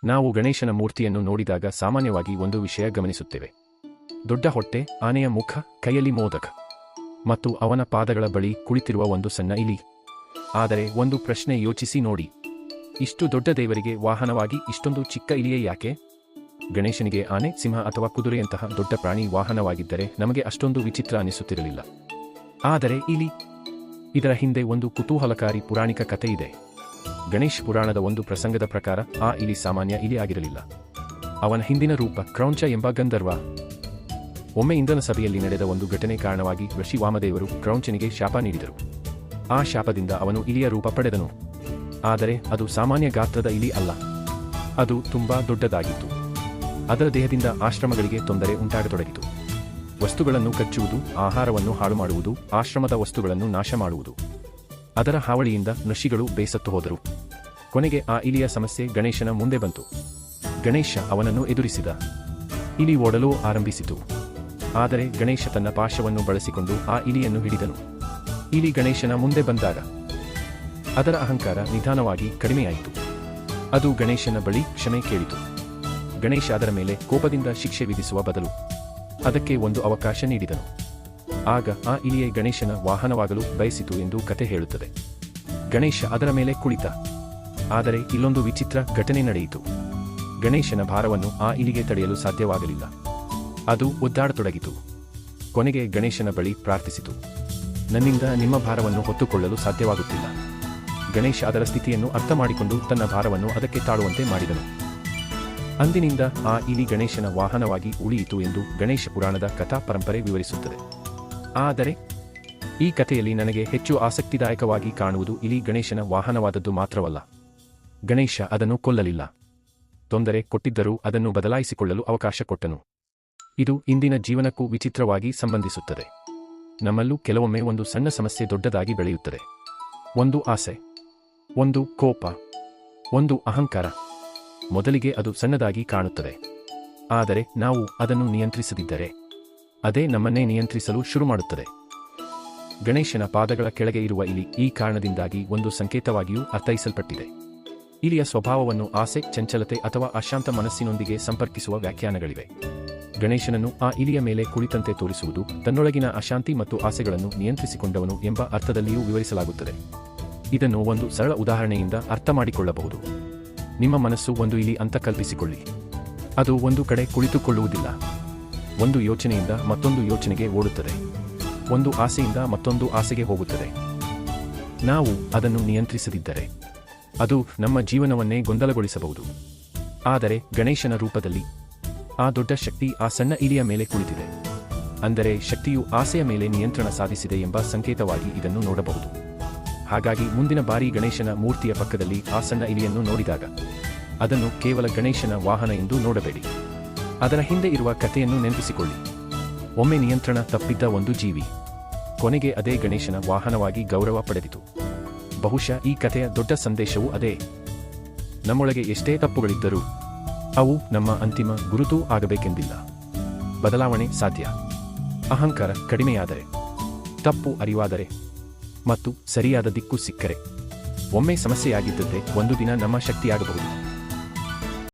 ನಾವು ಗಣೇಶನ ಮೂರ್ತಿಯನ್ನು ನೋಡಿದಾಗ ಸಾಮಾನ್ಯವಾಗಿ ಒಂದು ವಿಷಯ ಗಮನಿಸುತ್ತೇವೆ. ದೊಡ್ಡ ಹೊಟ್ಟೆ, ಆನೆಯ ಮುಖ, ಕೈಯಲ್ಲಿ ಮೋದಕ ಮತ್ತು ಅವನ ಪಾದಗಳ ಬಳಿ ಕುಳಿತಿರುವ ಒಂದು ಸಣ್ಣ ಇಲಿ. ಆದರೆ ಒಂದು ಪ್ರಶ್ನೆ ಯೋಚಿಸಿ ನೋಡಿ, ಇಷ್ಟು ದೊಡ್ಡ ದೇವರಿಗೆ ವಾಹನವಾಗಿ ಇಷ್ಟೊಂದು ಚಿಕ್ಕ ಇಲಿಯೇ ಯಾಕೆ? ಗಣೇಶನಿಗೆ ಆನೆ, ಸಿಂಹ ಅಥವಾ ಕುದುರೆಯಂತಹ ದೊಡ್ಡ ಪ್ರಾಣಿ ವಾಹನವಾಗಿದ್ದರೆ ನಮಗೆ ಅಷ್ಟೊಂದು ವಿಚಿತ್ರ ಅನಿಸುತ್ತಿರಲಿಲ್ಲ. ಆದರೆ ಇಲಿ, ಇದರ ಹಿಂದೆ ಒಂದು ಕುತೂಹಲಕಾರಿ ಪುರಾಣಿಕ ಕಥೆ ಇದೆ. ಗಣೇಶ್ ಪುರಾಣದ ಒಂದು ಪ್ರಸಂಗದ ಪ್ರಕಾರ ಆ ಇಲಿ ಸಾಮಾನ್ಯ ಇಲಿ ಆಗಿರಲಿಲ್ಲ. ಅವನ ಹಿಂದಿನ ರೂಪ ಕ್ರೌಂಚ ಎಂಬ ಗಂಧರ್ವ. ಒಮ್ಮೆ ಇಂದ್ರನ ಸಭೆಯಲ್ಲಿ ನಡೆದ ಒಂದು ಘಟನೆ ಕಾರಣವಾಗಿ ಋಷಿ ವಾಮದೇವರು ಕ್ರೌಂಚನಿಗೆ ಶಾಪ ನೀಡಿದರು. ಆ ಶಾಪದಿಂದ ಅವನು ಇಲಿಯ ರೂಪ ಪಡೆದನು. ಆದರೆ ಅದು ಸಾಮಾನ್ಯ ಗಾತ್ರದ ಇಲಿ ಅಲ್ಲ, ಅದು ತುಂಬಾ ದೊಡ್ಡದಾಗಿತ್ತು. ಅದರ ದೇಹದಿಂದ ಆಶ್ರಮಗಳಿಗೆ ತೊಂದರೆ ಉಂಟಾಗತೊಡಗಿತು. ವಸ್ತುಗಳನ್ನು ಕಚ್ಚುವುದು, ಆಹಾರವನ್ನು ಹಾಳು ಮಾಡುವುದು, ಆಶ್ರಮದ ವಸ್ತುಗಳನ್ನು ನಾಶ ಮಾಡುವುದು. ಅದರ ಹಾವಳಿಯಿಂದ ಋಷಿಗಳು ಬೇಸತ್ತು ಹೋದರು. ಕೊನೆಗೆ ಆ ಇಲಿಯ ಸಮಸ್ಯೆ ಗಣೇಶನ ಮುಂದೆ ಬಂತು. ಗಣೇಶ ಅವನನ್ನು ಎದುರಿಸಿದ. ಇಲಿ ಓಡಲು ಆರಂಭಿಸಿತು. ಆದರೆ ಗಣೇಶ ತನ್ನ ಪಾಶವನ್ನು ಬಳಸಿಕೊಂಡು ಆ ಇಲಿಯನ್ನು ಹಿಡಿದನು. ಇಲಿ ಗಣೇಶನ ಮುಂದೆ ಬಂದಾಗ ಅದರ ಅಹಂಕಾರ ನಿಧಾನವಾಗಿ ಕಡಿಮೆಯಾಯಿತು. ಅದು ಗಣೇಶನ ಬಳಿ ಕ್ಷಮೆ ಕೇಳಿತು. ಗಣೇಶ ಅದರ ಮೇಲೆ ಕೋಪದಿಂದ ಶಿಕ್ಷೆ ವಿಧಿಸುವ ಬದಲು ಅದಕ್ಕೆ ಒಂದು ಅವಕಾಶ ನೀಡಿದನು. ಆಗ ಆ ಇಲಿಯೇ ಗಣೇಶನ ವಾಹನವಾಗಲು ಬಯಸಿತು ಎಂದು ಕತೆ ಹೇಳುತ್ತದೆ. ಗಣೇಶ ಅದರ ಮೇಲೆ ಕುಳಿತ. ಆದರೆ ಇಲ್ಲೊಂದು ವಿಚಿತ್ರ ಘಟನೆ ನಡೆಯಿತು. ಗಣೇಶನ ಭಾರವನ್ನು ಆ ಇಲಿಗೆ ತಡೆಯಲು ಸಾಧ್ಯವಾಗಲಿಲ್ಲ. ಅದು ಒದ್ದಾಡತೊಡಗಿತು. ಕೊನೆಗೆ ಗಣೇಶನ ಬಳಿ ಪ್ರಾರ್ಥಿಸಿತು, ನನ್ನಿಂದ ನಿಮ್ಮ ಭಾರವನ್ನು ಹೊತ್ತುಕೊಳ್ಳಲು ಸಾಧ್ಯವಾಗುತ್ತಿಲ್ಲ. ಗಣೇಶ ಅದರ ಸ್ಥಿತಿಯನ್ನು ಅರ್ಥ ಮಾಡಿಕೊಂಡು ತನ್ನ ಭಾರವನ್ನು ಅದಕ್ಕೆ ತಾಳುವಂತೆ ಮಾಡಿದನು. ಅಂದಿನಿಂದ ಆ ಇಲಿ ಗಣೇಶನ ವಾಹನವಾಗಿ ಉಳಿಯಿತು ಎಂದು ಗಣೇಶ ಪುರಾಣದ ಕಥಾ ಪರಂಪರೆ ವಿವರಿಸುತ್ತದೆ. ಆದರೆ ಈ ಕಥೆಯಲ್ಲಿ ನನಗೆ ಹೆಚ್ಚು ಆಸಕ್ತಿದಾಯಕವಾಗಿ ಕಾಣುವುದು ಇಲಿ ಗಣೇಶನ ವಾಹನವಾದದ್ದು ಮಾತ್ರವಲ್ಲ. ಗಣೇಶ ಅದನ್ನು ಕೊಲ್ಲಲಿಲ್ಲ. ತೊಂದರೆ ಕೊಟ್ಟಿದ್ದರೂ ಅದನ್ನು ಬದಲಾಯಿಸಿಕೊಳ್ಳಲು ಅವಕಾಶ ಕೊಟ್ಟನು. ಇದು ಇಂದಿನ ಜೀವನಕ್ಕೂ ವಿಚಿತ್ರವಾಗಿ ಸಂಬಂಧಿಸುತ್ತದೆ. ನಮ್ಮಲ್ಲೂ ಕೆಲವೊಮ್ಮೆ ಒಂದು ಸಣ್ಣ ಸಮಸ್ಯೆ ದೊಡ್ಡದಾಗಿ ಬೆಳೆಯುತ್ತದೆ. ಒಂದು ಆಸೆ, ಒಂದು ಕೋಪ, ಒಂದು ಅಹಂಕಾರ. ಮೊದಲಿಗೆ ಅದು ಸಣ್ಣದಾಗಿ ಕಾಣುತ್ತದೆ. ಆದರೆ ನಾವು ಅದನ್ನು ನಿಯಂತ್ರಿಸದಿದ್ದರೆ ಅದೇ ನಮ್ಮನ್ನೇ ನಿಯಂತ್ರಿಸಲು ಶುರುಮಾಡುತ್ತದೆ. ಗಣೇಶನ ಪಾದಗಳ ಕೆಳಗೆ ಇರುವ ಇಲಿ ಈ ಕಾರಣದಿಂದಾಗಿ ಒಂದು ಸಂಕೇತವಾಗಿಯೂ ಅರ್ಥೈಸಲ್ಪಟ್ಟಿದೆ. ಇಲಿಯ ಸ್ವಭಾವವನ್ನು ಆಸೆ, ಚಂಚಲತೆ ಅಥವಾ ಅಶಾಂತ ಮನಸ್ಸಿನೊಂದಿಗೆ ಸಂಪರ್ಕಿಸುವ ವ್ಯಾಖ್ಯಾನಗಳಿವೆ. ಗಣೇಶನನ್ನು ಆ ಇಲಿಯ ಮೇಲೆ ಕುಳಿತಂತೆ ತೋರಿಸುವುದು ತನ್ನೊಳಗಿನ ಅಶಾಂತಿ ಮತ್ತು ಆಸೆಗಳನ್ನು ನಿಯಂತ್ರಿಸಿಕೊಂಡವನು ಎಂಬ ಅರ್ಥದಲ್ಲಿಯೂ ವಿವರಿಸಲಾಗುತ್ತದೆ. ಇದನ್ನು ಒಂದು ಸರಳ ಉದಾಹರಣೆಯಿಂದ ಅರ್ಥ ಮಾಡಿಕೊಳ್ಳಬಹುದು. ನಿಮ್ಮ ಮನಸ್ಸು ಒಂದು ಇಲಿ ಅಂತ ಕಲ್ಪಿಸಿಕೊಳ್ಳಿ. ಅದು ಒಂದು ಕಡೆ ಕುಳಿತುಕೊಳ್ಳುವುದಿಲ್ಲ. ಒಂದು ಯೋಚನೆಯಿಂದ ಮತ್ತೊಂದು ಯೋಚನೆಗೆ ಓಡುತ್ತದೆ. ಒಂದು ಆಸೆಯಿಂದ ಮತ್ತೊಂದು ಆಸೆಗೆ ಹೋಗುತ್ತದೆ. ನಾವು ಅದನ್ನು ನಿಯಂತ್ರಿಸದಿದ್ದರೆ ಅದು ನಮ್ಮ ಜೀವನವನ್ನೇ ಗೊಂದಲಗೊಳಿಸಬಹುದು. ಆದರೆ ಗಣೇಶನ ರೂಪದಲ್ಲಿ ಆ ದೊಡ್ಡ ಶಕ್ತಿ ಆ ಸಣ್ಣ ಇಲಿಯ ಮೇಲೆ ಕುಳಿತಿದೆ. ಅಂದರೆ ಶಕ್ತಿಯು ಆಸೆಯ ಮೇಲೆ ನಿಯಂತ್ರಣ ಸಾಧಿಸಿದೆ ಎಂಬ ಸಂಕೇತವಾಗಿ ಇದನ್ನು ನೋಡಬಹುದು. ಹಾಗಾಗಿ ಮುಂದಿನ ಬಾರಿ ಗಣೇಶನ ಮೂರ್ತಿಯ ಪಕ್ಕದಲ್ಲಿ ಆ ಸಣ್ಣ ಇಲಿಯನ್ನು ನೋಡಿದಾಗ ಅದನ್ನು ಕೇವಲ ಗಣೇಶನ ವಾಹನ ಎಂದು ನೋಡಬೇಡಿ. ಅದರ ಹಿಂದೆ ಇರುವ ಕಥೆಯನ್ನು ನೆನಪಿಸಿಕೊಳ್ಳಿ. ಒಮ್ಮೆ ನಿಯಂತ್ರಣ ತಪ್ಪಿದ್ದ ಒಂದು ಜೀವಿ ಕೊನೆಗೆ ಅದೇ ಗಣೇಶನ ವಾಹನವಾಗಿ ಗೌರವ ಪಡೆದಿತು. ಬಹುಶಃ ಈ ಕಥೆಯ ದೊಡ್ಡ ಸಂದೇಶವೂ ಅದೇ. ನಮ್ಮೊಳಗೆ ಎಷ್ಟೇ ತಪ್ಪುಗಳಿದ್ದರೂ ಅವು ನಮ್ಮ ಅಂತಿಮ ಗುರುತೂ ಆಗಬೇಕೆಂದಿಲ್ಲ. ಬದಲಾವಣೆ ಸಾಧ್ಯ. ಅಹಂಕಾರ ಕಡಿಮೆಯಾದರೆ, ತಪ್ಪು ಅರಿವಾದರೆ ಮತ್ತು ಸರಿಯಾದ ದಿಕ್ಕು ಸಿಕ್ಕರೆ ಒಮ್ಮೆ ಸಮಸ್ಯೆಯಾಗಿದ್ದಂತೆ ಒಂದು ದಿನ ನಮ್ಮ ಶಕ್ತಿಯಾಗಬಹುದು.